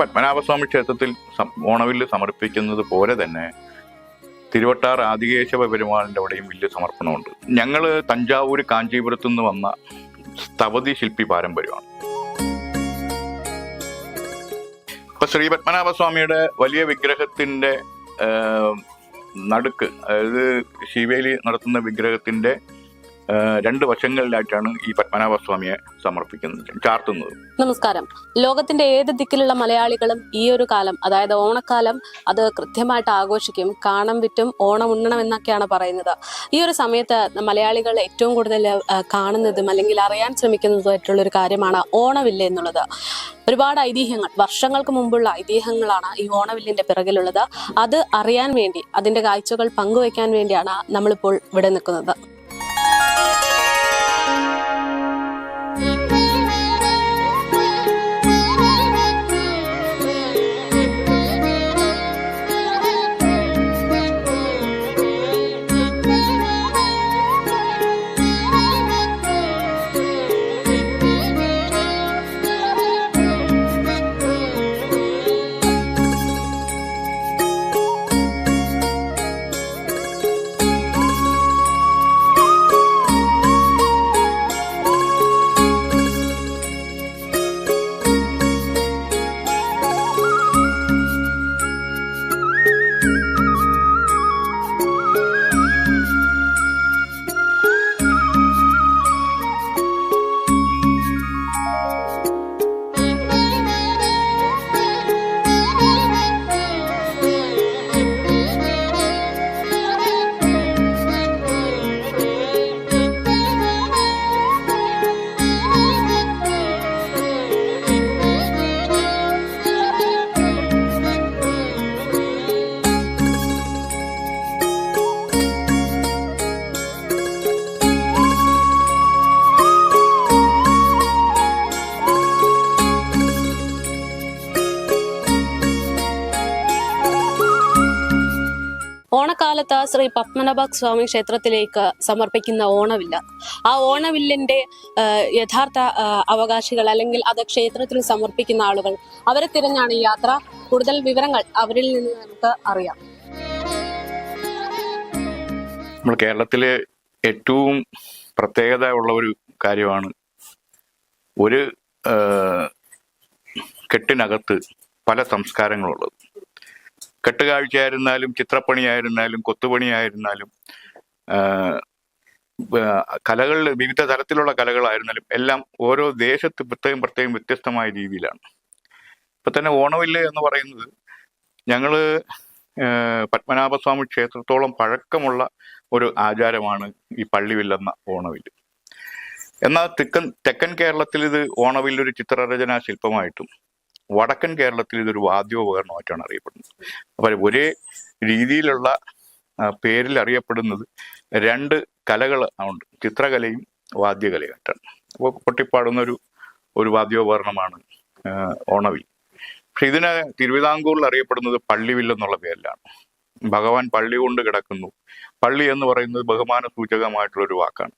പത്മനാഭസ്വാമി ക്ഷേത്രത്തിൽ ഓണവില്ല് സമർപ്പിക്കുന്നത് പോലെ തന്നെ തിരുവട്ടാർ ആദികേശവ പെരുമാളിന്റെ അവിടെയും വലിയ സമർപ്പണമുണ്ട്. ഞങ്ങള് തഞ്ചാവൂർ കാഞ്ചീപുരത്തു നിന്ന് വന്ന സ്ഥപതി ശില്പി പാരമ്പര്യമാണ്. ഇപ്പൊ ശ്രീ പത്മനാഭസ്വാമിയുടെ വലിയ വിഗ്രഹത്തിന്റെ നടുക്ക്, അതായത് ശിവേലി നടത്തുന്ന വിഗ്രഹത്തിന്റെ രണ്ട് വശങ്ങളിലായിട്ടാണ് ഈ പത്മനാഭസ്വാമിയെ ചാർത്തുന്നത്. നമസ്കാരം. ലോകത്തിന്റെ ഏത് ദിക്കിലുള്ള മലയാളികളും ഈ ഒരു കാലം, അതായത് ഓണക്കാലം, അത് കൃത്യമായിട്ട് ആഘോഷിക്കും. കാണം വിറ്റും ഓണം ഉണ്ണണം എന്നൊക്കെയാണ് പറയുന്നത്. ഈ ഒരു സമയത്ത് മലയാളികൾ ഏറ്റവും കൂടുതൽ കാണുന്നതും അല്ലെങ്കിൽ അറിയാൻ ശ്രമിക്കുന്നതുമായിട്ടുള്ള ഒരു കാര്യമാണ് ഓണവില്ല് എന്നുള്ളത്. ഒരുപാട് ഐതിഹ്യങ്ങൾ, വർഷങ്ങൾക്ക് മുമ്പുള്ള ഐതിഹ്യങ്ങളാണ് ഈ ഓണവില്ലിന്റെ പിറകിലുള്ളത്. അത് അറിയാൻ വേണ്ടി, അതിന്റെ കാഴ്ചകൾ പങ്കുവയ്ക്കാൻ വേണ്ടിയാണ് നമ്മളിപ്പോൾ ഇവിടെ നിൽക്കുന്നത്. ഓണക്കാലത്ത് ശ്രീ പത്മനാഭ സ്വാമി ക്ഷേത്രത്തിലേക്ക് സമർപ്പിക്കുന്ന ഓണവില്ല, ആ ഓണവില്ലിന്റെ യഥാർത്ഥ അവകാശികൾ അല്ലെങ്കിൽ അത് ക്ഷേത്രത്തിൽ സമർപ്പിക്കുന്ന ആളുകൾ, അവരെ തിരഞ്ഞാണ് ഈ യാത്ര. കൂടുതൽ വിവരങ്ങൾ അവരിൽ നിന്ന് നമുക്ക് അറിയാം. നമ്മൾ കേരളത്തിലെ ഏറ്റവും പ്രത്യേകത ഉള്ള ഒരു കാര്യമാണ്, ഒരു കെട്ടിനകത്ത് പല സംസ്കാരങ്ങളുള്ളത്. കെട്ടുകാഴ്ചയായിരുന്നാലും ചിത്രപ്പണിയായിരുന്നാലും കൊത്തുപണിയായിരുന്നാലും കലകളിൽ വിവിധ തരത്തിലുള്ള കലകളായിരുന്നാലും എല്ലാം ഓരോ ദേശത്ത് പ്രത്യേകം വ്യത്യസ്തമായ രീതിയിലാണ്. ഇപ്പൊ തന്നെ ഓണവില്ല് എന്ന് പറയുന്നത് ഞങ്ങള് പത്മനാഭസ്വാമി ക്ഷേത്രത്തോളം പഴക്കമുള്ള ഒരു ആചാരമാണ് ഈ പള്ളിവില്ലെന്ന ഓണവില്ല്. എന്നാൽ തെക്കൻ കേരളത്തിൽ ഇത് ഓണവില്ലൊരു ചിത്രരചനാ ശില്പമായിട്ടും വടക്കൻ കേരളത്തിൽ ഇതൊരു വാദ്യോപകരണമായിട്ടാണ് അറിയപ്പെടുന്നത്. അപ്പൊ ഒരേ രീതിയിലുള്ള പേരിൽ അറിയപ്പെടുന്നത് രണ്ട് കലകൾ ഉണ്ട്, ചിത്രകലയും വാദ്യകലയായിട്ടാണ്. അപ്പോൾ കൊട്ടിപ്പാടുന്ന ഒരു വാദ്യോപകരണമാണ് ഓണവിൽ. പക്ഷെ ഇതിന് തിരുവിതാംകൂറിൽ അറിയപ്പെടുന്നത് പള്ളിവില്ലെന്നുള്ള പേരിലാണ്. ഭഗവാൻ പള്ളി കൊണ്ട് കിടക്കുന്നു. പള്ളി എന്ന് പറയുന്നത് ബഹുമാന സൂചകമായിട്ടുള്ളൊരു വാക്കാണ്.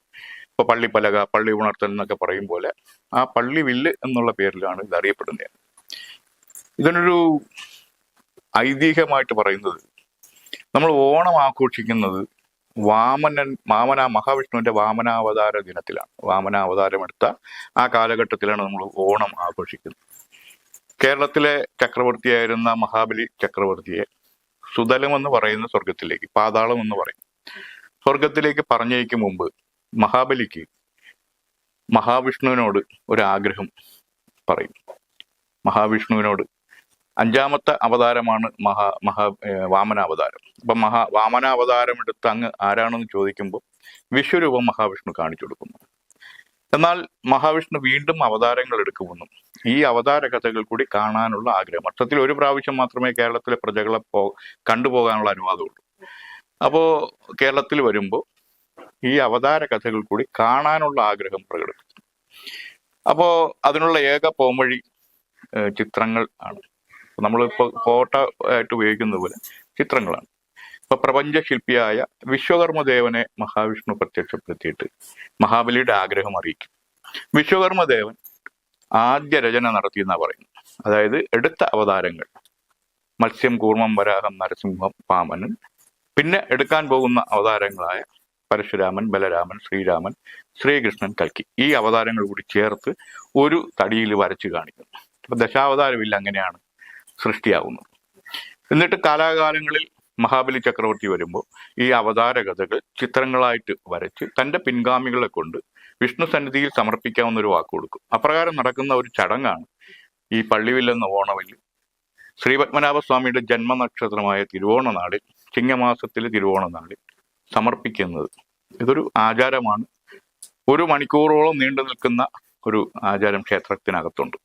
ഇപ്പൊ പള്ളിപ്പലക, പള്ളി ഉണർത്തൽ എന്നൊക്കെ പറയും പോലെ ആ പള്ളിവില്ല് എന്നുള്ള പേരിലാണ് ഇത് അറിയപ്പെടുന്നത്. ഇതിനൊരു ഐതിഹ്യമായിട്ട് പറയുന്നത്, നമ്മൾ ഓണം ആഘോഷിക്കുന്നത് മഹാവിഷ്ണുവിന്റെ വാമനാവതാര ദിനത്തിലാണ്. വാമനാവതാരമെടുത്ത ആ കാലഘട്ടത്തിലാണ് നമ്മൾ ഓണം ആഘോഷിക്കുന്നത്. കേരളത്തിലെ ചക്രവർത്തിയായിരുന്ന മഹാബലി ചക്രവർത്തിയെ സുതലം എന്ന് പറയുന്ന സ്വർഗത്തിലേക്ക്, പാതാളം എന്ന് പറയും, സ്വർഗത്തിലേക്ക് പറഞ്ഞയക്കും മുമ്പ് മഹാബലിക്ക് മഹാവിഷ്ണുവിനോട് ഒരാഗ്രഹം പറയും. മഹാവിഷ്ണുവിനോട് 5ാമത്തെ അവതാരമാണ് വാമനാവതാരം. അപ്പൊ വാമനാവതാരം എടുത്ത് അങ്ങ് ആരാണെന്ന് ചോദിക്കുമ്പോൾ വിശ്വരൂപം മഹാവിഷ്ണു കാണിച്ചു കൊടുക്കുന്നു. എന്നാൽ മഹാവിഷ്ണു വീണ്ടും അവതാരങ്ങൾ എടുക്കുമെന്നും ഈ അവതാര കഥകൾ കൂടി കാണാനുള്ള ആഗ്രഹം, അർത്ഥത്തിൽ ഒരു പ്രാവശ്യം മാത്രമേ കേരളത്തിലെ പ്രജകളെ കണ്ടുപോകാനുള്ള അനുവാദമുള്ളൂ. അപ്പോ കേരളത്തിൽ വരുമ്പോൾ ഈ അവതാര കഥകൾ കൂടി കാണാനുള്ള ആഗ്രഹം പ്രകടിപ്പിച്ചു. അപ്പോ അതിനുള്ള ഏക പോംവഴി ചിത്രങ്ങൾ ആണ്. നമ്മളിപ്പോൾ ഫോട്ടോ ആയിട്ട് ഉപയോഗിക്കുന്നത് പോലെ ചിത്രങ്ങളാണ്. ഇപ്പൊ പ്രപഞ്ച ശില്പിയായ വിശ്വകർമ്മദേവനെ മഹാവിഷ്ണു പ്രത്യക്ഷപ്പെടുത്തിയിട്ട് മഹാബലിയുടെ ആഗ്രഹം അറിയിക്കും. വിശ്വകർമ്മദേവൻ ആദ്യ രചന നടത്തിയെന്നാ പറയുന്നത്. അതായത് എടുത്ത അവതാരങ്ങൾ മത്സ്യം, കൂർമ്മം, വരാഹം, നരസിംഹം, വാമനൻ, പിന്നെ എടുക്കാൻ പോകുന്ന അവതാരങ്ങളായ പരശുരാമൻ, ബലരാമൻ, ശ്രീരാമൻ, ശ്രീകൃഷ്ണൻ, കൽക്കി, ഈ അവതാരങ്ങൾ കൂടി ചേർത്ത് ഒരു തടിയിൽ വരച്ച് കാണിക്കുന്നു. അപ്പൊ ദശാവതാര വില്ല് അങ്ങനെയാണ് സൃഷ്ടിയാവുന്നത്. എന്നിട്ട് കാലാകാലങ്ങളിൽ മഹാബലി ചക്രവർത്തി വരുമ്പോൾ ഈ അവതാര കഥകൾ ചിത്രങ്ങളായിട്ട് വരച്ച് തന്റെ പിൻഗാമികളെ കൊണ്ട് വിഷ്ണു സന്നിധിയിൽ സമർപ്പിക്കാവുന്ന ഒരു വാക്ക് കൊടുക്കും. അപ്രകാരം നടക്കുന്ന ഒരു ചടങ്ങാണ് ഈ പള്ളിവില്ലെന്ന ഓണവില്ല്. ശ്രീപത്മനാഭസ്വാമിയുടെ ജന്മനക്ഷത്രമായ തിരുവോണനാളിൽ, ചിങ്ങമാസത്തിലെ തിരുവോണനാളിൽ സമർപ്പിക്കുന്നത്. ഇതൊരു ആചാരമാണ്. 1 മണിക്കൂറോളം നീണ്ടു നിൽക്കുന്ന ഒരു ആചാരം ക്ഷേത്രത്തിനകത്തുണ്ട്.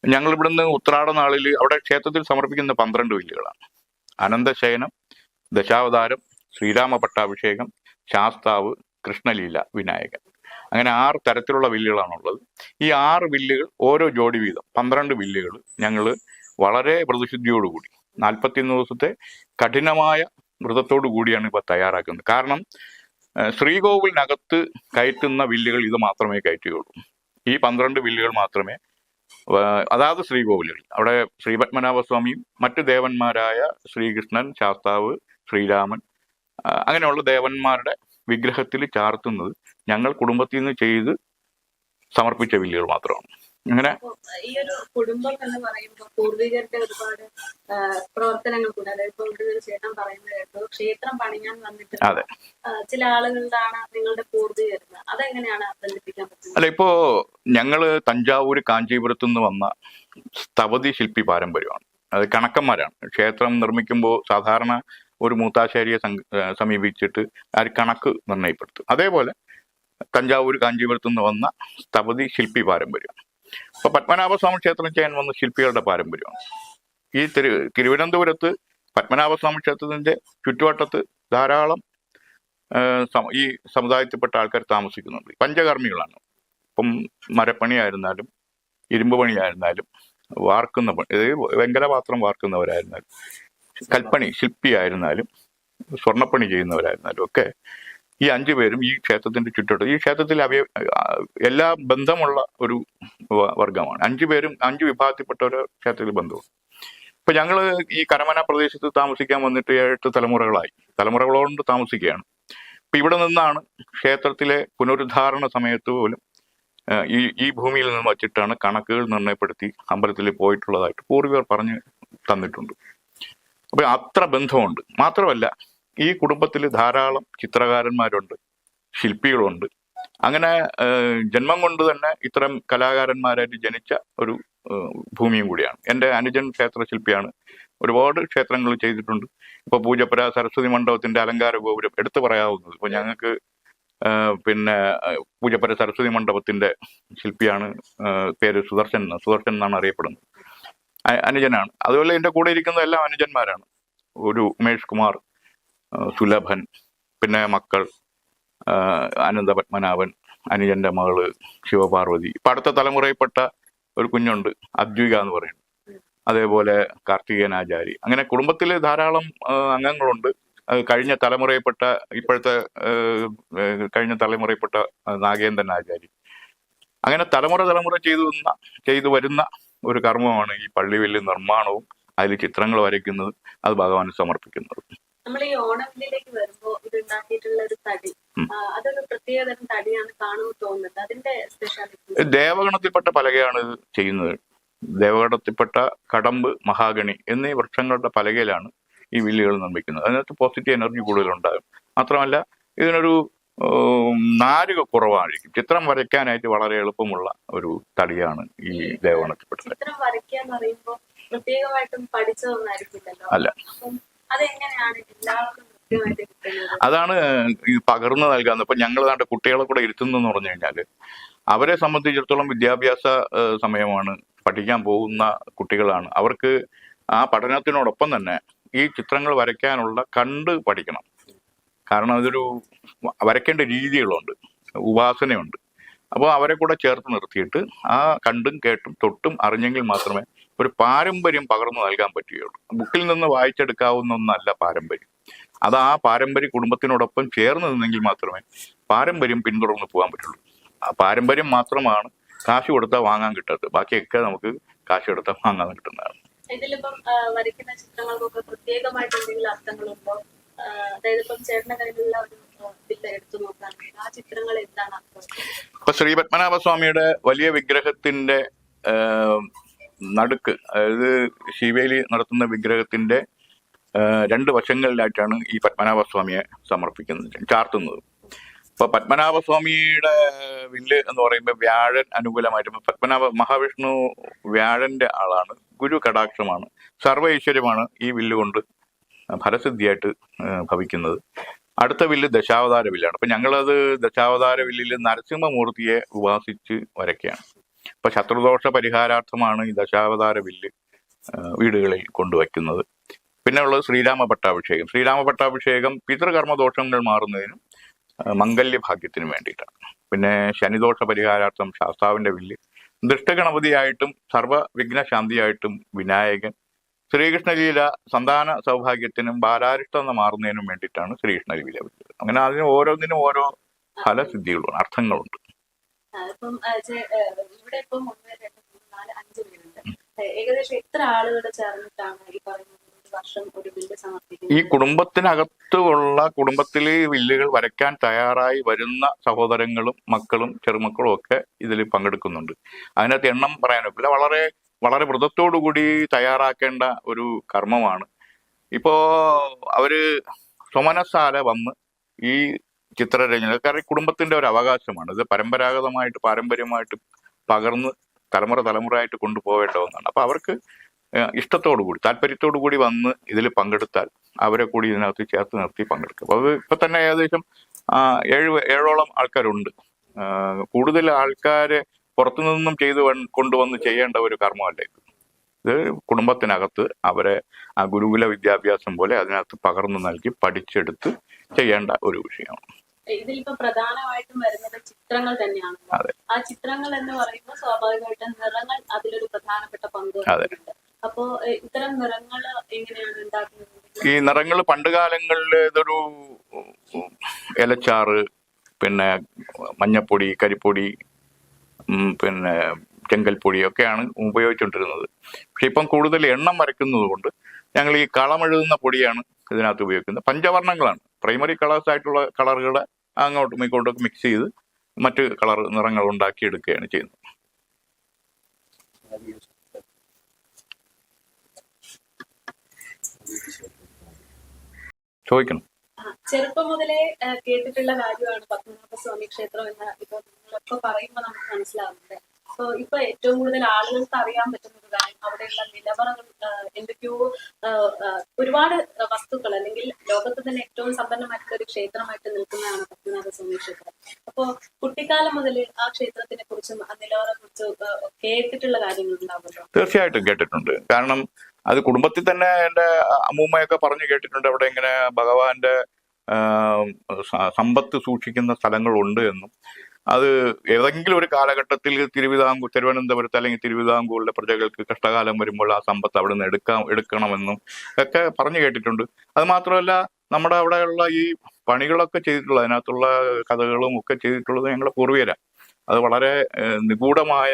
ഞങ്ങൾ ഇവിടുന്ന് ഉത്രാട നാളിൽ അവിടെ ക്ഷേത്രത്തിൽ സമർപ്പിക്കുന്ന 12 വില്ലുകളാണ്. അനന്തശയനം, ദശാവതാരം, ശ്രീരാമ പട്ടാഭിഷേകം, ശാസ്താവ്, കൃഷ്ണലീല, വിനായകൻ, അങ്ങനെ 6 തരത്തിലുള്ള വില്ലുകളാണുള്ളത്. ഈ 6 വില്ലുകൾ ഓരോ ജോഡി വീതം 12 വില്ലുകൾ ഞങ്ങൾ വളരെ പ്രതിശുദ്ധിയോടുകൂടി 41 ദിവസത്തെ കഠിനമായ വ്രതത്തോടു കൂടിയാണ് ഇപ്പൊ തയ്യാറാക്കുന്നത്. കാരണം ശ്രീകോവിലിനകത്ത് കയറ്റുന്ന വില്ലുകൾ ഇത് മാത്രമേ കയറ്റുകയുള്ളൂ. ഈ 12 വില്ലുകൾ മാത്രമേ അതാത് ശ്രീകോവിലുകൾ, അവിടെ ശ്രീപത്മനാഭസ്വാമിയും മറ്റു ദേവന്മാരായ ശ്രീകൃഷ്ണൻ, ശാസ്താവ്, ശ്രീരാമൻ, അങ്ങനെയുള്ള ദേവന്മാരുടെ വിഗ്രഹത്തിൽ ചാർത്തുന്നത് ഞങ്ങൾ കുടുംബത്തിൽ നിന്ന് ചെയ്ത് സമർപ്പിച്ച വില്ലുകൾ മാത്രമാണ്. അങ്ങനെ ഈ ഒരു കുടുംബം എന്ന് പറയുമ്പോൾ പൂർവികരുടെ ഒരുപാട് പ്രവർത്തനങ്ങൾ കൂടെ, അതായത് ഇപ്പൊ ഇവിടെ ഒരു ചേട്ടൻ പറയുന്നത് കേട്ടു, ക്ഷേത്രം പണിയാൻ വന്നിട്ട് ചില ആളുകളുടെ നിങ്ങളുടെ പൂർവികർ, അതെങ്ങനെയാണ് ബന്ധിപ്പിക്കാൻ പറ്റുന്നത്? അല്ല, ഇപ്പോ ഞങ്ങള് തഞ്ചാവൂര്, കാഞ്ചീപുരത്തു നിന്ന് വന്ന സ്ഥപതി ശില്പി പാരമ്പര്യമാണ്. അത് കണക്കന്മാരാണ്. ക്ഷേത്രം നിർമ്മിക്കുമ്പോൾ സാധാരണ ഒരു മൂത്താശാരിയെ സമീപിച്ചിട്ട് ആ കണക്ക് നിർണ്ണയപ്പെടുത്തും. അതേപോലെ തഞ്ചാവൂർ, കാഞ്ചീപുരത്തു നിന്ന് വന്ന സ്ഥപതി ശില്പി പാരമ്പര്യം. അപ്പൊ പത്മനാഭസ്വാമി ക്ഷേത്രം ചെയ്യാൻ വന്ന ശില്പികളുടെ പാരമ്പര്യമാണ്. ഈ തിരുവനന്തപുരത്ത് പത്മനാഭസ്വാമി ക്ഷേത്രത്തിന്റെ ചുറ്റുവട്ടത്ത് ധാരാളം ഈ സമുദായത്തിൽപ്പെട്ട ആൾക്കാർ താമസിക്കുന്നുണ്ട്. പഞ്ചകർമ്മികളാണ്. ഇപ്പം മരപ്പണിയായിരുന്നാലും ഇരുമ്പ് പണിയായിരുന്നാലും വാർക്കുന്ന പണി, വെങ്കലപാത്രം വാർക്കുന്നവരായിരുന്നാലും കൽപ്പണി ശില്പിയായിരുന്നാലും സ്വർണ്ണപ്പണി ചെയ്യുന്നവരായിരുന്നാലും ഒക്കെ ഈ 5 പേരും ഈ ക്ഷേത്രത്തിന്റെ ചുറ്റോട്ട്, ഈ ക്ഷേത്രത്തിൽ എല്ലാ ബന്ധമുള്ള ഒരു വർഗമാണ്. 5 പേരും 5 വിഭാഗത്തിൽപ്പെട്ട ഒരു ക്ഷേത്രത്തിൽ ബന്ധമുണ്ട്. ഇപ്പൊ ഞങ്ങള് ഈ കരമന പ്രദേശത്ത് താമസിക്കാൻ വന്നിട്ട് 8 തലമുറകളായി, തലമുറകളോട് താമസിക്കുകയാണ്. ഇപ്പൊ ഇവിടെ നിന്നാണ് ക്ഷേത്രത്തിലെ പുനരുദ്ധാരണ സമയത്ത് പോലും ഈ ഭൂമിയിൽ നിന്ന് വച്ചിട്ടാണ് കണക്കുകൾ നിർണ്ണയപ്പെടുത്തി അമ്പലത്തിൽ പോയിട്ടുള്ളതായിട്ട് പൂർവികർ പറഞ്ഞു തന്നിട്ടുണ്ട്. അപ്പൊ അത്ര ബന്ധമുണ്ട്. മാത്രമല്ല, ഈ കുടുംബത്തിൽ ധാരാളം ചിത്രകാരന്മാരുണ്ട്, ശില്പികളുണ്ട്. അങ്ങനെ ജന്മം കൊണ്ട് തന്നെ ഇത്തരം കലാകാരന്മാരായിട്ട് ജനിച്ച ഒരു ഭൂമിയും കൂടിയാണ്. എൻ്റെ അനുജൻ ക്ഷേത്രശില്പിയാണ്, ഒരുപാട് ക്ഷേത്രങ്ങൾ ചെയ്തിട്ടുണ്ട്. ഇപ്പൊ പൂജപ്പുര സരസ്വതി മണ്ഡപത്തിന്റെ അലങ്കാര ഗോപുരം എടുത്തു പറയാവുന്നത്. ഇപ്പൊ ഞങ്ങൾക്ക് പിന്നെ പൂജപ്പുര സരസ്വതി മണ്ഡപത്തിന്റെ ശില്പിയാണ്, പേര് സുദർശൻ എന്നാണ് അറിയപ്പെടുന്നത്. അനുജനാണ്. അതുപോലെ എൻ്റെ കൂടെ ഇരിക്കുന്ന എല്ലാം അനുജന്മാരാണ്. ഒരു ഉമേഷ് കുമാർ, സുലഭൻ, പിന്നെ മക്കൾ അനന്തപത്മനാഭൻ, അനുജന്റെ മകള് ശിവപാർവതി. ഇപ്പൊ അടുത്ത തലമുറയിൽപ്പെട്ട ഒരു കുഞ്ഞുണ്ട്, അദ്വിക എന്ന് പറയുന്നത്. അതേപോലെ കാർത്തികേയനാചാരി. അങ്ങനെ കുടുംബത്തിൽ ധാരാളം അംഗങ്ങളുണ്ട്. കഴിഞ്ഞ തലമുറയിൽപ്പെട്ട കഴിഞ്ഞ തലമുറയിൽപ്പെട്ട നാഗേന്ദ്രൻ ആചാരി. അങ്ങനെ തലമുറ ചെയ്തു വരുന്ന ഒരു കർമ്മമാണ് ഈ പള്ളിവില്ല് നിർമ്മാണവും അതിൽ ചിത്രങ്ങൾ വരയ്ക്കുന്നത്, അത് ഭഗവാന് സമർപ്പിക്കുന്നത്. നമ്മൾ ഈ ഓണവില്ലിലേക്ക് വരുമ്പോൾ ഇത് ഉണ്ടാക്കിയിട്ടുള്ള ഒരു തടി, അതൊരു പ്രത്യേകതരം തടിയാണ് കാണുമ്പോൾ തോന്നുന്നത്. അതിന്റെ സ്പെഷ്യാലിറ്റി? ദേവഗണത്തിൽപ്പെട്ട പലകയാണ് ഇത് ചെയ്യുന്നത്. ദേവഗണത്തിൽപ്പെട്ട കടമ്പ്, മഹാഗണി എന്നീ വൃക്ഷങ്ങളുടെ പലകയിലാണ് ഈ വില്ലുകൾ നിർമ്മിക്കുന്നത്. അതിനകത്ത് പോസിറ്റീവ് എനർജി കൂടുതലുണ്ടാകും. മാത്രമല്ല, ഇതിനൊരു നാരുക കുറവായിരിക്കും. ചിത്രം വരയ്ക്കാനായിട്ട് വളരെ എളുപ്പമുള്ള ഒരു തടിയാണ് ഈ ദേവഗണത്തിൽപ്പെട്ടത്. ചിത്രം വരയ്ക്കാന്ന് പറയുമ്പോൾ പ്രത്യേകമായിട്ടും പഠിച്ചതൊന്നായിരിക്കില്ലല്ലോ. അല്ല, അതെങ്ങനെയാണ് എല്ലാവർക്കും കൃത്യമായിട്ട് കിട്ടുന്നത്? അതാണ് ഈ പകർന്നു നൽകാന്ന്. ഇപ്പൊ ഞങ്ങൾ നാട്ടെ കുട്ടികളെ കൂടെ ഇരുത്തുന്നെന്ന് പറഞ്ഞു കഴിഞ്ഞാല് അവരെ സംബന്ധിച്ചിടത്തോളം വിദ്യാഭ്യാസ സമയമാണ്, പഠിക്കാൻ പോകുന്ന കുട്ടികളാണ്. അവർക്ക് ആ പഠനത്തിനോടൊപ്പം തന്നെ ഈ ചിത്രങ്ങൾ വരയ്ക്കാനുള്ള കണ്ട് പഠിക്കണം. കാരണം അതൊരു വരയ്ക്കേണ്ട രീതികളുണ്ട്, ഉപാസനയുണ്ട്. അപ്പോൾ അവരെ കൂടെ ചേർത്ത് നിർത്തിയിട്ട് ആ കണ്ടും കേട്ടും തൊട്ടും അറിഞ്ഞെങ്കിൽ മാത്രമേ ഒരു പാരമ്പര്യം പകർന്നു നൽകാൻ പറ്റുകയുള്ളൂ. ബുക്കിൽ നിന്ന് വായിച്ചെടുക്കാവുന്ന ഒന്നല്ല പാരമ്പര്യം. അത് ആ പാരമ്പര്യ കുടുംബത്തിനോടൊപ്പം ചേർന്ന് നിന്നെങ്കിൽ മാത്രമേ പാരമ്പര്യം പിന്തുടർന്ന് പോകാൻ പറ്റുള്ളൂ. ആ പാരമ്പര്യം മാത്രമാണ് കാശ് കൊടുത്താൽ വാങ്ങാൻ കിട്ടാത്തത്. ബാക്കിയൊക്കെ നമുക്ക് കാശ് കൊടുത്താൽ വാങ്ങാൻ കിട്ടുന്നതാണ്. ഇതിലിപ്പം വരയ്ക്കുന്ന ചിത്രങ്ങൾക്കൊക്കെ പ്രത്യേകമായിട്ട് എന്തെങ്കിലും അർത്ഥങ്ങളുണ്ടോ? അതായത് ഇപ്പം ചേട്ടന്റെ കയ്യിലുള്ള ഒരു ബില്ല് എടുത്തു നോക്കുകയാണെങ്കിൽ ആ ചിത്രങ്ങൾ എന്താണ് അർത്ഥം? ഇപ്പൊ ശ്രീ പത്മനാഭസ്വാമിയുടെ വലിയ വിഗ്രഹത്തിന്റെ നടുക്ക്, അതായത് ശിവേലി നടത്തുന്ന വിഗ്രഹത്തിന്റെ രണ്ട് വശങ്ങളിലായിട്ടാണ് ഈ പത്മനാഭസ്വാമിയെ ചാർത്തുന്നത്. ഇപ്പൊ പത്മനാഭസ്വാമിയുടെ വില്ല് എന്ന് പറയുമ്പോൾ വ്യാഴൻ അനുകൂലമായിട്ട്, മഹാവിഷ്ണു വ്യാഴന്റെ ആളാണ്, ഗുരു കടാക്ഷമാണ്, സർവ്വ ഐശ്വര്യമാണ് ഈ വില്ല് കൊണ്ട് ഫലസിദ്ധിയായിട്ട് ഭവിക്കുന്നത്. അടുത്ത വില്ല് ദശാവതാര വില്ലാണ്. അപ്പൊ ഞങ്ങളത് ദശാവതാര വില്ലിൽ നരസിംഹമൂർത്തിയെ ഉപാസിച്ച് വരയ്ക്കുകയാണ്. അപ്പൊ ശത്രുദോഷ പരിഹാരാർത്ഥമാണ് ഈ ദശാവതാര വില്ല് വീടുകളിൽ കൊണ്ടുവയ്ക്കുന്നത്. പിന്നെ ഉള്ളത് ശ്രീരാമ പട്ടാഭിഷേകം. ശ്രീരാമ പട്ടാഭിഷേകം പിതൃകർമ്മദോഷങ്ങൾ മാറുന്നതിനും മംഗല്യഭാഗ്യത്തിനും വേണ്ടിയിട്ടാണ്. പിന്നെ ശനിദോഷ പരിഹാരാർത്ഥം ശാസ്താവിന്റെ വില്ല്, ദൃഷ്ടഗണപതിയായിട്ടും സർവ്വവിഘ്നശാന്തിയായിട്ടും വിനായകൻ, ശ്രീകൃഷ്ണലീല സന്താന സൗഭാഗ്യത്തിനും ബാലാരിഷ്ടം മാറുന്നതിനും വേണ്ടിയിട്ടാണ് ശ്രീകൃഷ്ണലീല വില്ല്. അങ്ങനെ അതിന് ഓരോന്നിനും ഓരോ ഫലസിദ്ധികളുണ്ട്, അർത്ഥങ്ങളുണ്ട്. ഇവിടെ ഇപ്പം 1, 2, 3, 4, 5 പേരുണ്ട്. ഏകദേശം എത്ര ആളുകൾ ചേർന്നിട്ടാണ് ഈ പറയുന്നത് വർഷം ഒരു ബില്ല് സമർപ്പിക്കുന്നത്? ഈ കുടുംബത്തിലെ വില്ലുകൾ വരയ്ക്കാൻ തയ്യാറായി വരുന്ന സഹോദരങ്ങളും മക്കളും ചെറുമക്കളും ഒക്കെ ഇതിൽ പങ്കെടുക്കുന്നുണ്ട്. അതിനകത്ത് എണ്ണം പറയാനൊക്കില്ല. വളരെ വളരെ വ്രതത്തോടുകൂടി തയ്യാറാക്കേണ്ട ഒരു കർമ്മമാണ്. ഇപ്പോ അവര് സ്വമനസ്സാല വന്ന് ഈ ചിത്രരചന, കാരണം കുടുംബത്തിന്റെ ഒരു അവകാശമാണ് ഇത്, പാരമ്പര്യമായിട്ട് പകർന്ന് തലമുറയായിട്ട് കൊണ്ടുപോകേണ്ട ഒന്നാണ്. അപ്പൊ അവർക്ക് ഇഷ്ടത്തോടു കൂടി താല്പര്യത്തോടു കൂടി വന്ന് ഇതിൽ പങ്കെടുത്താൽ അവരെ കൂടി ഇതിനകത്ത് ചേർത്ത് നിർത്തി പങ്കെടുക്കും. അപ്പോൾ അത് ഇപ്പൊ തന്നെ ഏകദേശം 7ഓളം ആൾക്കാരുണ്ട്. കൂടുതൽ ആൾക്കാരെ പുറത്തുനിന്നും കൊണ്ടുവന്ന് ചെയ്യേണ്ട ഒരു കർമ്മമല്ല ഇത്. ഇത് കുടുംബത്തിനകത്ത് അവരെ ആ ഗുരുകുല വിദ്യാഭ്യാസം പോലെ അതിനകത്ത് പകർന്നു നൽകി പഠിച്ചെടുത്ത് ചെയ്യേണ്ട ഒരു വിഷയമാണ്. ഇതിലിപ്പോ പ്രധാനമായിട്ടും വരുന്നത് ചിത്രങ്ങൾ തന്നെയാണ്. ആ ചിത്രങ്ങൾ എന്ന് പറയുമ്പോൾ സ്വാഭാവികമായിട്ടും നിറങ്ങൾ അതിലൊരു പ്രധാനപ്പെട്ട പങ്ക് വഹിക്കുന്നുണ്ട്. അപ്പോ ഇത്തരം നിറങ്ങൾ എങ്ങനെയാണ് ഉണ്ടാക്കുന്നത്? ഈ നിറങ്ങൾ പണ്ടുകാലങ്ങളിൽ ഇതൊരു ഇലച്ചാറ്, പിന്നെ മഞ്ഞപ്പൊടി, കരിപ്പൊടി, പിന്നെ ചെങ്കൽപ്പൊടി ഒക്കെയാണ് ഉപയോഗിച്ചുകൊണ്ടിരുന്നത്. പക്ഷെ ഇപ്പം കൂടുതൽ എണ്ണം വരയ്ക്കുന്നത് കൊണ്ട് ഞങ്ങൾ ഈ കളമെഴുതുന്ന പൊടിയാണ് ഇതിനകത്ത് ഉപയോഗിക്കുന്നത്. പഞ്ചവർണ്ണങ്ങളാണ്, പ്രൈമറി കളേഴ്സ് ആയിട്ടുള്ള കളറുകളെ അങ്ങോട്ടും ഇങ്ങോട്ടും മിക്സ് ചെയ്ത് മറ്റ് നിറങ്ങൾ ഉണ്ടാക്കിയെടുക്കുകയാണ് ചെയ്യുന്നത്. ചോദിക്കണം. ചെറുപ്പം മുതലേ കേട്ടിട്ടുള്ള കാര്യമാണ് പത്മനാഭസ്വാമി ക്ഷേത്രം എന്ന് ഇപ്പൊ നിങ്ങളൊക്കെ പറയുമ്പോൾ നമുക്ക് മനസ്സിലാവുന്നുണ്ട്. അപ്പൊ ഇപ്പൊ ഏറ്റവും കൂടുതൽ ആളുകൾക്ക് അറിയാൻ പറ്റുന്ന ഒരു കാര്യം അവിടെയുള്ള നിലവറകൾ, എന്തൊക്കെയോ ഒരുപാട് വസ്തുക്കൾ, അല്ലെങ്കിൽ ലോകത്ത് തന്നെ ഏറ്റവും സമ്പന്നമായിട്ടുള്ള ഒരു ക്ഷേത്രമായിട്ട് നിൽക്കുന്നതാണ് പത്മനാഭസ്വാമി ക്ഷേത്രം. അപ്പോ കുട്ടിക്കാലം മുതൽ ആ ക്ഷേത്രത്തിനെ കുറിച്ചും ആ നിലവറയെ കുറിച്ചും കേട്ടിട്ടുള്ള കാര്യങ്ങൾ ഉണ്ടാവുമല്ലോ? തീർച്ചയായിട്ടും കേട്ടിട്ടുണ്ട്. കാരണം അത് കുടുംബത്തിൽ തന്നെ എൻ്റെ അമ്മൂമ്മയൊക്കെ പറഞ്ഞു കേട്ടിട്ടുണ്ട്. അവിടെ ഇങ്ങനെ ഭഗവാന്റെ സമ്പത്ത് സൂക്ഷിക്കുന്ന സ്ഥലങ്ങളുണ്ട് എന്നും, അത് ഏതെങ്കിലും ഒരു കാലഘട്ടത്തിൽ തിരുവനന്തപുരത്ത് അല്ലെങ്കിൽ തിരുവിതാംകൂറിലെ പ്രജകൾക്ക് കഷ്ടകാലം വരുമ്പോൾ ആ സമ്പത്ത് അവിടെ നിന്ന് എടുക്കണമെന്നും ഒക്കെ പറഞ്ഞു കേട്ടിട്ടുണ്ട്. അത് മാത്രമല്ല, നമ്മുടെ അവിടെയുള്ള ഈ പണികളൊക്കെ ചെയ്തിട്ടുള്ളത്, അതിനകത്തുള്ള കഥകളും ഒക്കെ ചെയ്തിട്ടുള്ളത് ഞങ്ങളുടെ പൂർവികരാണ്. അത് വളരെ നിഗൂഢമായ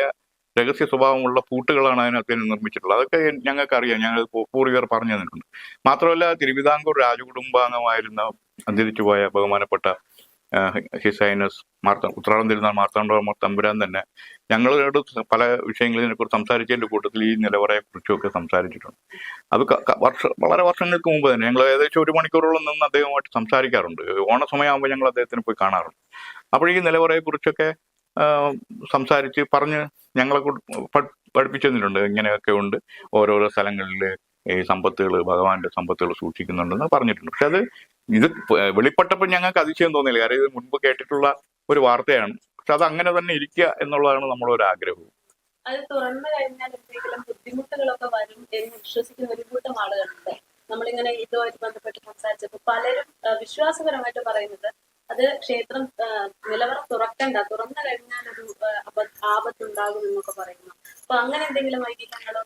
രഹസ്യ സ്വഭാവമുള്ള പൂട്ടുകളാണ് അതിനകത്ത് നിർമ്മിച്ചിട്ടുള്ളത്. അതൊക്കെ ഞങ്ങൾക്കറിയാം, ഞങ്ങൾ പൂർവികർ പറഞ്ഞു തന്നിട്ടുണ്ട്. മാത്രമല്ല, തിരുവിതാംകൂർ രാജകുടുംബാംഗമായിരുന്ന അന്തരിച്ചുപോയ ബഹുമാനപ്പെട്ട ഹിസ് ഹൈനസ് ഉത്രാടം തിരുനാൾ മാർത്താണ്ഡവർമ്മ തമ്പുരാൻ തന്നെ ഞങ്ങളോട് പല വിഷയങ്ങളെ കുറിച്ച് സംസാരിച്ചതിന്റെ കൂട്ടത്തിൽ ഈ നിലവറയെ കുറിച്ചൊക്കെ സംസാരിച്ചിട്ടുണ്ട്. അത് വളരെ വർഷങ്ങൾക്ക് മുമ്പ് തന്നെ ഞങ്ങൾ ഏകദേശം 1 മണിക്കൂറോളം നിന്ന് അദ്ദേഹവുമായിട്ട് സംസാരിക്കാറുണ്ട്. ഓണസമയമാകുമ്പോൾ ഞങ്ങൾ അദ്ദേഹത്തിന് പോയി കാണാറുണ്ട്. അപ്പോൾ ഈ നിലവറയെ കുറിച്ചൊക്കെ സംസാരിച്ച് പറഞ്ഞ് ഞങ്ങളെ പഠിപ്പിച്ചു തന്നിട്ടുണ്ട്. ഇങ്ങനെയൊക്കെ ഉണ്ട്, ഓരോരോ സ്ഥലങ്ങളിൽ ഈ ഭഗവാന്റെ സമ്പത്തുകൾ സൂക്ഷിക്കുന്നുണ്ടെന്ന് പറഞ്ഞിട്ടുണ്ട്. പക്ഷെ ഇത് വെളിപ്പെട്ടപ്പോൾ ഞങ്ങൾക്ക് അതിശയം തോന്നിയില്ല. കാരണം ഇത് മുൻപ് കേട്ടിട്ടുള്ള ഒരു വാർത്തയാണ്. പക്ഷെ അത് അങ്ങനെ തന്നെ ഇരിക്കുക എന്നുള്ളതാണ് നമ്മളൊരു ആഗ്രഹവും. അത് തുറന്നു കഴിഞ്ഞാൽ എന്തെങ്കിലും ബുദ്ധിമുട്ടുകളൊക്കെ വരും എന്ന് വിശ്വസിക്കുന്ന ഒരു കൂട്ടം ആളുകളുണ്ട്. നമ്മളിങ്ങനെ ഇതുമായിട്ട് ബന്ധപ്പെട്ട് സംസാരിച്ചപ്പോൾ പലരും വിശ്വാസപരമായിട്ട് പറയുന്നത് അത് ക്ഷേത്രം നിലവറ തുറന്നു കഴിഞ്ഞാൽ ഒരു ആപത്തുണ്ടാകും എന്നൊക്കെ പറയുന്നു. അപ്പൊ അങ്ങനെ എന്തെങ്കിലും ഐതിഹ്യങ്ങളോ?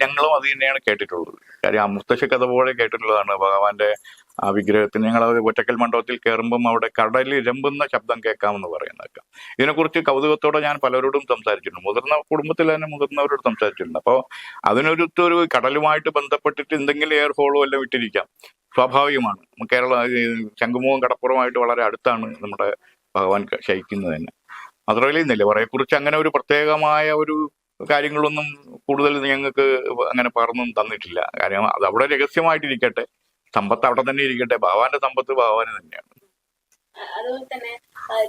ഞങ്ങളും അത് തന്നെയാണ് കേട്ടിട്ടുള്ളത്. കാര്യം ആ മുത്തശ്ശ കഥ പോലെ കേട്ടിട്ടുള്ളതാണ്. ഭഗവാന്റെ ആ വിഗ്രഹത്തിന് ഞങ്ങൾ ഒറ്റക്കൽ മണ്ഡപത്തിൽ കയറുമ്പം അവിടെ കടലിൽ ഇരമ്പുന്ന ശബ്ദം കേൾക്കാമെന്ന് പറയുന്നേക്കാം. ഇതിനെക്കുറിച്ച് കൗതുകത്തോടെ ഞാൻ പലരോടും സംസാരിച്ചിട്ടുണ്ട്. മുതിർന്ന കുടുംബത്തിൽ തന്നെ മുതിർന്നവരോട് സംസാരിച്ചിട്ടുണ്ട്. അപ്പോൾ അതിനൊരു കടലുമായിട്ട് ബന്ധപ്പെട്ടിട്ട് എന്തെങ്കിലും എയർ ഫോളോ എല്ലാം ഇട്ടിരിക്കാം, സ്വാഭാവികമാണ്. ശംഖുമുഖം കടപ്പുറമായിട്ട് വളരെ അടുത്താണ് നമ്മുടെ ഭഗവാൻ ശയിക്കുന്നത് തന്നെ. മാത്രമല്ല ഈ നിലവറയെക്കുറിച്ച് അങ്ങനെ ഒരു പ്രത്യേകമായ ഒരു കാര്യങ്ങളൊന്നും കൂടുതൽ ഞങ്ങൾക്ക് അങ്ങനെ പറഞ്ഞൊന്നും തന്നിട്ടില്ല. കാര്യം അത് അവിടെ രഹസ്യമായിട്ടിരിക്കട്ടെ, സമ്പത്ത് അവിടെ തന്നെ ഇരിക്കട്ടെ. ഭഗവാന്റെ സമ്പത്ത് ഭഗവാന് തന്നെയാണ്. അതുപോലെ തന്നെ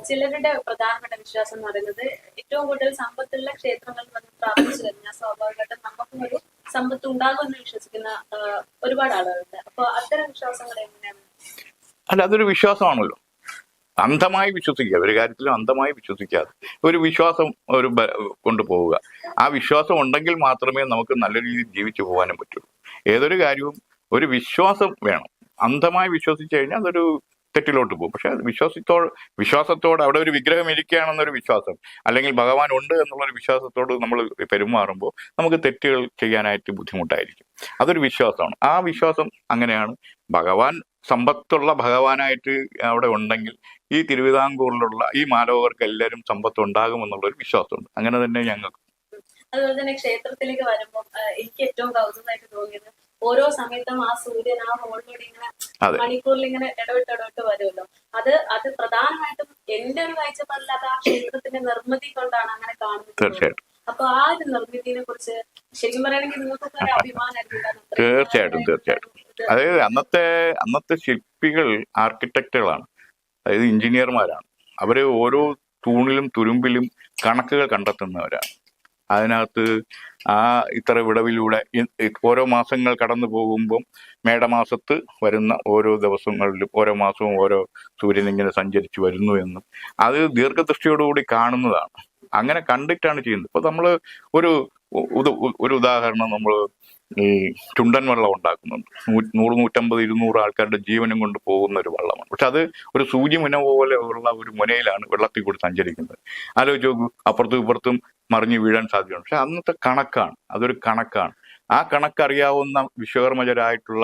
ചിലരുടെ പ്രധാനപ്പെട്ട വിശ്വാസം എന്ന് പറയുന്നത് ഏറ്റവും കൂടുതൽ സമ്പത്തുള്ള ക്ഷേത്രങ്ങളിൽ വന്ന് പ്രാർത്ഥിച്ചു കഴിഞ്ഞാൽ സ്വാഭാവികമായിട്ടും നമുക്കും ഒരു സമ്പത്ത് ഉണ്ടാകുമെന്ന് വിശ്വസിക്കുന്ന ഒരുപാട് ആളുകളുണ്ട്. അപ്പൊ അത്തരം വിശ്വാസങ്ങൾ എങ്ങനെയാണ്? അല്ല, അതൊരു വിശ്വാസമാണല്ലോ. അന്ധമായി വിശ്വസിക്കുക, ഒരു കാര്യത്തിലും അന്ധമായി വിശ്വസിക്കാതെ ഒരു വിശ്വാസം കൊണ്ടുപോവുക. ആ വിശ്വാസം ഉണ്ടെങ്കിൽ മാത്രമേ നമുക്ക് നല്ല രീതിയിൽ ജീവിച്ചു പോകാനും പറ്റുള്ളൂ. ഏതൊരു കാര്യവും ഒരു വിശ്വാസം വേണം. അന്ധമായി വിശ്വസിച്ചു കഴിഞ്ഞാൽ അതൊരു തെറ്റിലോട്ട് പോകും. പക്ഷെ വിശ്വാസത്തോട് അവിടെ ഒരു വിഗ്രഹം ഇരിക്കുകയാണെന്നൊരു വിശ്വാസം, അല്ലെങ്കിൽ ഭഗവാൻ ഉണ്ട് എന്നുള്ളൊരു വിശ്വാസത്തോട് നമ്മൾ പെരുമാറുമ്പോൾ നമുക്ക് തെറ്റുകൾ ചെയ്യാനായിട്ട് ബുദ്ധിമുട്ടായിരിക്കും. അതൊരു വിശ്വാസമാണ്. ആ വിശ്വാസം അങ്ങനെയാണ്. ഭഗവാൻ സമ്പത്തുള്ള ഭഗവാനായിട്ട് അവിടെ ഉണ്ടെങ്കിൽ ഈ തിരുവിതാംകൂറിലുള്ള ഈ മാലോകർക്ക് എല്ലാവരും സമ്പത്ത് ഉണ്ടാകുമെന്നുള്ളൊരു വിശ്വാസമുണ്ട്. അങ്ങനെ തന്നെ ഞങ്ങൾക്ക്. അതുപോലെ തന്നെ ക്ഷേത്രത്തിലേക്ക് വരുമ്പോൾ എനിക്ക് ഏറ്റവും കൗതുകമായിട്ട് തോന്നിയത് ഓരോ സമയത്തും ആ സൂര്യൻ ആ ഹോളിലൂടെ ഇങ്ങനെ മണിക്കൂറിൽ ഇങ്ങനെ ഇടവിട്ട് വരുമല്ലോ. അത് പ്രധാനമായിട്ടും എന്റെ ഒരു കാഴ്ചപ്പാടിൽ അത് ആ ക്ഷേത്രത്തിന്റെ നിർമ്മിതി കൊണ്ടാണ് അങ്ങനെ കാണുന്നത്. തീർച്ചയായിട്ടും. അപ്പൊ ആ ഒരു നിർമ്മിതിനെ കുറിച്ച് ശരിക്കും പറയുകയാണെങ്കിൽ നിങ്ങൾക്ക് ഒരു അഭിമാനമായിരിക്കും. തീർച്ചയായിട്ടും. അതായത് അന്നത്തെ ശില്പികൾ ആർക്കിടെക്റ്റുകളാണ്, അതായത് എഞ്ചിനീയർമാരാണ്. അവര് ഓരോ തൂണിലും തുരുമ്പിലും കണക്കുകൾ കണ്ടെത്തുന്നവരാണ്. അതിനകത്ത് ഇത്ര വിടവിലൂടെ ഓരോ മാസങ്ങൾ കടന്നു പോകുമ്പം മേടമാസത്ത് വരുന്ന ഓരോ ദിവസങ്ങളിലും ഓരോ മാസവും ഓരോ സൂര്യൻ ഇങ്ങനെ സഞ്ചരിച്ചു വരുന്നു എന്നും അത് ദീർഘദൃഷ്ടിയോടുകൂടി കാണുന്നതാണ്. അങ്ങനെ കണ്ടിട്ടാണ് ചെയ്യുന്നത്. ഇപ്പൊ നമ്മള് ഒരു ഉദാഹരണം, നമ്മൾ ഈ ചുണ്ടൻ വള്ളം ഉണ്ടാക്കുന്നുണ്ട്. 100-150-200 ആൾക്കാരുടെ ജീവനും കൊണ്ട് പോകുന്ന ഒരു വള്ളമാണ്. പക്ഷെ അത് ഒരു സൂചി മുന പോലെ ഉള്ള ഒരു മുനയിലാണ് വെള്ളത്തിൽ കൂടി സഞ്ചരിക്കുന്നത്. ആലോചിച്ച് നോക്കൂ, അപ്പുറത്തും ഇപ്പുറത്തും മറിഞ്ഞു വീഴാൻ സാധ്യതയുണ്ട്. പക്ഷെ അന്നത്തെ കണക്കാണ്, അതൊരു കണക്കാണ്. ആ കണക്കറിയാവുന്ന വിശ്വകർമ്മജരായിട്ടുള്ള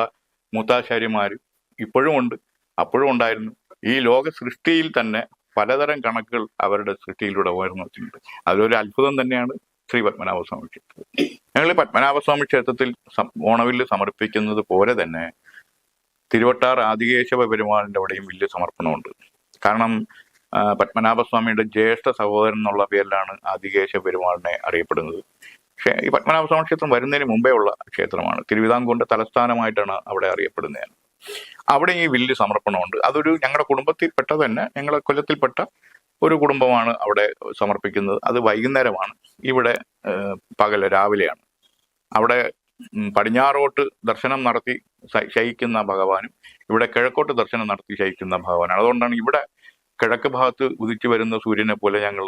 മൂത്താശാരിമാര് ഇപ്പോഴും ഉണ്ട്, അപ്പോഴും ഉണ്ടായിരുന്നു. ഈ ലോക സൃഷ്ടിയിൽ തന്നെ പലതരം കണക്കുകൾ അവരുടെ സൃഷ്ടിയിലൂടെ ഉയർന്നിട്ടുണ്ട്. അതൊരു അത്ഭുതം തന്നെയാണ് ശ്രീ പത്മനാഭസ്വാമി ക്ഷേത്രം. ഞങ്ങൾ പത്മനാഭസ്വാമി ക്ഷേത്രത്തിൽ ഓണവില്ല് സമർപ്പിക്കുന്നത് പോലെ തന്നെ തിരുവട്ടാർ ആദികേശവ പെരുമാളിന്റെ അവിടെയും വില്ല് സമർപ്പണമുണ്ട്. കാരണം പത്മനാഭസ്വാമിയുടെ ജ്യേഷ്ഠ സഹോദരൻ എന്നുള്ള പേരിലാണ് ആദികേശവ പെരുമാളിനെ അറിയപ്പെടുന്നത്. പക്ഷേ ഈ പത്മനാഭസ്വാമി ക്ഷേത്രം വരുന്നതിന് മുമ്പേ ഉള്ള ക്ഷേത്രമാണ്. തിരുവിതാംകൂറിന്റെ തലസ്ഥാനമായിട്ടാണ് അവിടെ അറിയപ്പെടുന്നത്. അവിടെ ഈ വില്ല് സമർപ്പണമുണ്ട്. അതൊരു ഞങ്ങളുടെ കുടുംബത്തിൽപ്പെട്ട തന്നെ, ഞങ്ങളുടെ കൊല്ലത്തിൽപ്പെട്ട ഒരു കുടുംബമാണ് അവിടെ സമർപ്പിക്കുന്നത്. അത് വൈകുന്നേരമാണ്. ഇവിടെ രാവിലെയാണ്. അവിടെ പടിഞ്ഞാറോട്ട് ദർശനം നടത്തി ശയിക്കുന്ന ഭഗവാനും ഇവിടെ കിഴക്കോട്ട് ദർശനം നടത്തി ശയിക്കുന്ന ഭഗവാനാണ്. അതുകൊണ്ടാണ് ഇവിടെ കിഴക്ക് ഭാഗത്ത് ഉദിച്ചു വരുന്ന സൂര്യനെ പോലെ ഞങ്ങൾ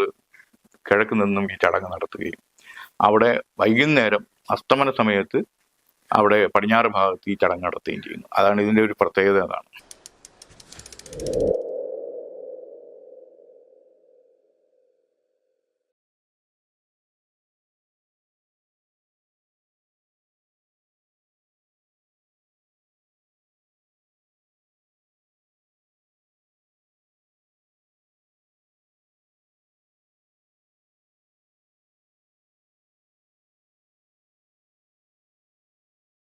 കിഴക്ക് നിന്നും ഈ ചടങ്ങ് നടത്തുകയും അവിടെ വൈകുന്നേരം അസ്തമന സമയത്ത് അവിടെ പടിഞ്ഞാറ് ഭാഗത്ത് ഈ ചടങ്ങ് നടത്തുകയും ചെയ്യുന്നു. അതാണ് ഇതിന്റെ ഒരു പ്രത്യേകത. അതാണ്.